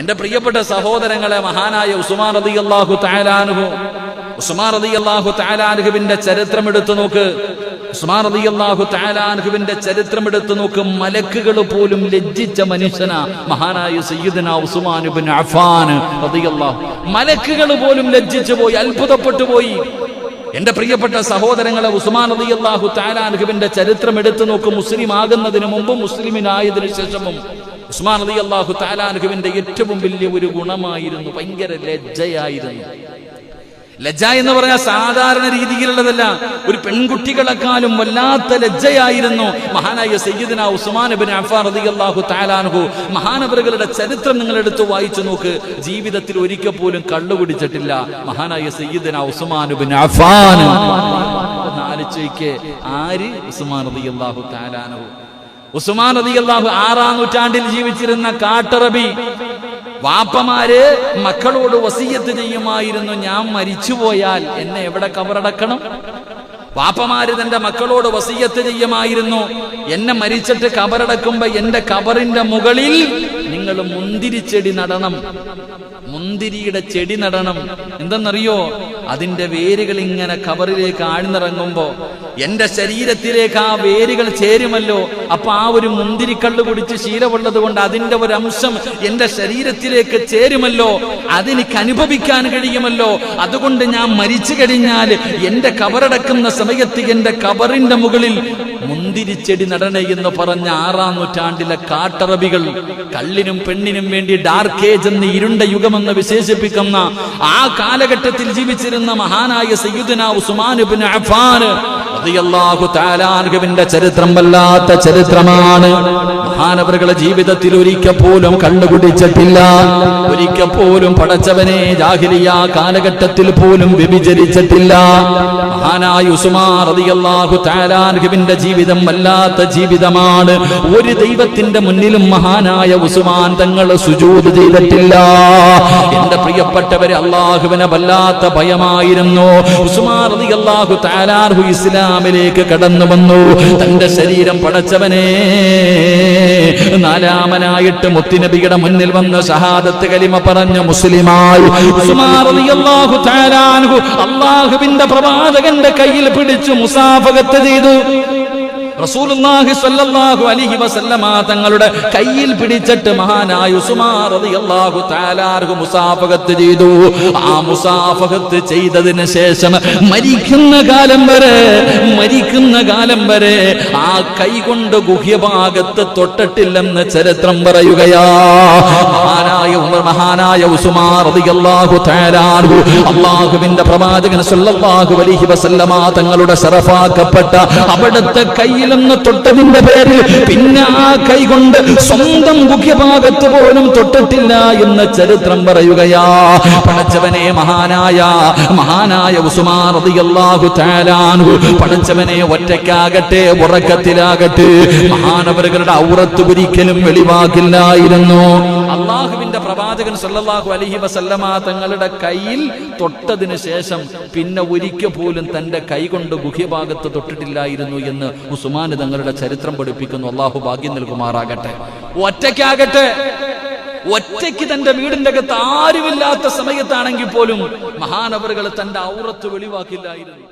എന്റെ പ്രിയപ്പെട്ട സഹോദരങ്ങളെ, മഹാനായ ഉസ്മാൻ റളിയല്ലാഹു തആല അൻഹു, ഉസ്മാൻ റളിയല്ലാഹു തആല അൻഹുവിന്റെ ചരിത്രം എടുത്തു നോക്ക്. ഉസ്മാൻ റളിയല്ലാഹു തആല അൻഹുവിന്റെ ചരിത്രം എടുത്തു നോക്ക്. മലക്കുകൾ പോലും ലജ്ജിച്ച മനുഷ്യനാ മഹാനായ സയ്യിദുനാ ഉസ്മാൻ ഇബ്നു അഫ്ഫാൻ റളിയല്ലാഹു. മലക്കുകൾ പോലും ലജ്ജിച്ചു പോയി, അത്ഭുതപ്പെട്ടു പോയി. എന്റെ പ്രിയപ്പെട്ട സഹോദരങ്ങളെ, ഉസ്മാൻ റളിയല്ലാഹു തആല അൻഹുവിന്റെ ചരിത്രം എടുത്തു നോക്ക്. മുസ്ലിം ആകുന്നതിന് മുമ്പും മുസ്ലിമിനായതിനു ശേഷവും ഉസ്മാൻ റളിയല്ലാഹു തആല അൻഹുവിന്റെ ഏറ്റവും വലിയ ഒരു ഗുണമായിരുന്നു ഭയങ്കര ലജ്ജയായിരുന്നു. ലജ്ജ എന്ന് പറഞ്ഞാൽ സാധാരണ രീതിയിലുള്ളതല്ല, ഒരു പെൺകുട്ടികളെക്കാളും വല്ലാത്ത ലജ്ജയായിരുന്നു മഹാനായ സയ്യിദുനാ ഉസ്മാൻ ഇബ്നു അഫ്ഫാൻ റളിയല്ലാഹു തആല അൻഹു. മഹാനവറുകളുടെ ചരിത്രം നിങ്ങൾ എടുത്തു വായിച്ചു നോക്ക്. ജീവിതത്തിൽ ഒരിക്കൽ പോലും കള്ളു കുടിച്ചിട്ടില്ല മഹാനായ സയ്യിദുനാ ഉസ്മാൻ ഇബ്നു അഫ്ഫാൻ. ആലോചിക്ക്, ആര്? ഉസ്മാൻ റളിയല്ലാഹു തആല അൻഹു. ഉസ്മാൻ റളിയല്ലാഹു 6-ാം നൂറ്റാണ്ടിൽ ജീവിച്ചിരുന്ന കാട്ടറബി. വാപ്പമാര് മക്കളോട് വസിയത്ത് ചെയ്യുമായിരുന്നു, ഞാൻ മരിച്ചുപോയാൽ എന്നെ എവിടെ കബറടക്കണം? വാപ്പമാര് തന്റെ മക്കളോട് വസിയത്ത് ചെയ്യുമായിരുന്നു, എന്നെ മരിച്ചിട്ട് കബറടക്കുമ്പോ എന്റെ കബറിന്റെ മുകളിൽ നിങ്ങൾ മുന്തിരിച്ചെടി നടണം, മുന്തിരിയുടെ ചെടി നടണം. എന്തെന്നറിയോ? അതിന്റെ വേരുകൾ ഇങ്ങനെ കബറിലേക്ക് ആഴ്ന്നിറങ്ങുമ്പോ എന്റെ ശരീരത്തിലേക്ക് ആ വേരുകൾ ചേരുമല്ലോ. അപ്പൊ ആ ഒരു മുന്തിരിക്കള്ള് കുടിച്ച് ശീലമുള്ളത് കൊണ്ട് അതിന്റെ ഒരു അംശം എന്റെ ശരീരത്തിലേക്ക് ചേരുമല്ലോ, അതെനിക്ക് അനുഭവിക്കാൻ കഴിയുമല്ലോ. അതുകൊണ്ട് ഞാൻ മരിച്ചു കഴിഞ്ഞാൽ എന്റെ കബറടക്കുന്ന സമയത്ത് എന്റെ കബറിന്റെ മുകളിൽ മുന്തിരിച്ചെടി നടണേ എന്ന് പറഞ്ഞ 6-ാം നൂറ്റാണ്ടിലെ കാട്ടറബികൾ, കള്ളിനും പെണ്ണിനും വേണ്ടി ഡാർക്ക് ഏജ് എന്ന് ഇരുണ്ട യുഗമെന്ന് വിശേഷിപ്പിക്കുന്ന ആ കാലഘട്ടത്തിൽ ജീവിച്ചിരുന്ന മഹാനായ സയ്യിദുനാ ഉസ്മാൻ ഇബ്നു അഫ്ഫാൻ റളിയല്ലാഹു തആല അൻഹുവിന്റെ ചരിത്രം വല്ലാത്ത ചരിത്രമാണ്. മഹാനവറുകളുടെ ജീവിതത്തിൽ ഒരിക്കൽ പോലും കള്ളു കുടിച്ചിട്ടില്ല, ഒരിക്കൽ പോലും പടച്ചവനെ ജാഹിലിയ കാലഘട്ടത്തിൽ പോലും വ്യഭിചരിച്ചിട്ടില്ല. മഹാനായ ഉസ്മാൻ റളിയല്ലാഹു തആല അൻഹുവിന്റെ ജീവിതം വല്ലാത്ത ജീവിതമാണ്. ഒരു ദൈവത്തിന്റെ മുന്നിലും മഹാനായ ഉസ്മാൻ തങ്ങൾ സുജൂദ് ചെയ്തിട്ടില്ല. എന്റെ പ്രിയപ്പെട്ടവരെ, അല്ലാഹുവിനെ വല്ലാത്ത ഭയമായിരുന്നു. ഉസ്മാൻ റളിയല്ലാഹു തആല അൻഹു ഇസ്ലാമിലേക്ക് കടന്നു വന്നു. തന്റെ ശരീരം പടച്ചവനെ 4-മനായിട്ട് മുത്തുനബിയുടെ മുന്നിൽ വന്ന് ഷഹാദത്ത് കലിമ പറഞ്ഞ മുസ്ലിമായി ഉസ്മാൻ റളിയല്ലാഹു തആല അൻഹു അല്ലാഹുവിന്റെ പ്രവാചകന്റെ കയ്യിൽ പിടിച്ചു മുസാഫഹത്ത് ചെയ്തു. റസൂലുള്ളാഹി സ്വല്ലല്ലാഹു അലൈഹി വസല്ലമ തങ്ങളുടെ കയ്യിൽ പിടിച്ചിട്ട് മഹാനായ ഉസ്മാൻ റളിയല്ലാഹു തആല അൻഹു മുസാഫഹത്ത് ചെയ്തു. ആ മുസാഫഹത്ത് ചെയ്തതിന് ശേഷം മരിക്കുന്ന കാലം വരെ ആ കൈ കൊണ്ട് ഗുഹ്യഭാഗത്ത് തൊട്ടിട്ടില്ലെന്ന് ചരിത്രം പറയുകയാ. മഹാനായ ഉസ്മാൻ റളിയല്ലാഹു തആല അൻഹു അല്ലാഹുവിന്റെ പ്രവാചകൻ സ്വല്ലല്ലാഹു അലൈഹി വസല്ലമ തങ്ങളുടെ ശറഫാക്കപ്പെട്ട അവിടുത്തെ കയ്യിൽ തൊട്ടതിന്റെ പേരിൽ പിന്നെ ആ കൈ കൊണ്ട് സ്വന്തം മുഖ്യഭാഗത്ത് പോലും തൊട്ടിട്ടില്ല എന്ന് ചരിത്രം പറയുകയാ. പടച്ചവനെ, മഹാനായ ഉസ്മാൻ റളിയല്ലാഹു തആല അൻഹു പടച്ചവനെ ഒറ്റയ്ക്കാകട്ടെ ഉറക്കത്തിലാകട്ടെ മഹാനവറുകളുടെ ഔറത്ത് ഒരിക്കലും വെളിവാക്കില്ലായിരുന്നു. അല്ലാഹുവിന്റെ പ്രവാചകൻ സ്വല്ലല്ലാഹു അലൈഹി വസല്ലമ തങ്ങളുടെ കയ്യിൽ തൊട്ടതിന് ശേഷം പിന്നെ ഒരിക്കൽ പോലും തന്റെ കൈ കൊണ്ട് ഗുഹ്യഭാഗത്ത് തൊട്ടിട്ടില്ലായിരുന്നു എന്ന് ഉസ്മാൻ തങ്ങളുടെ ചരിത്രം പഠിപ്പിക്കുന്നു. അല്ലാഹു ഭാഗ്യം നൽകുമാറാകട്ടെ. ഒറ്റയ്ക്ക് തന്റെ വീടിന്റെ അകത്ത് ആരുമില്ലാത്ത സമയത്താണെങ്കിൽ പോലും മഹാനവറുകൾ തന്റെ ഔറത്ത് വെളിവാക്കില്ലായിരുന്നു.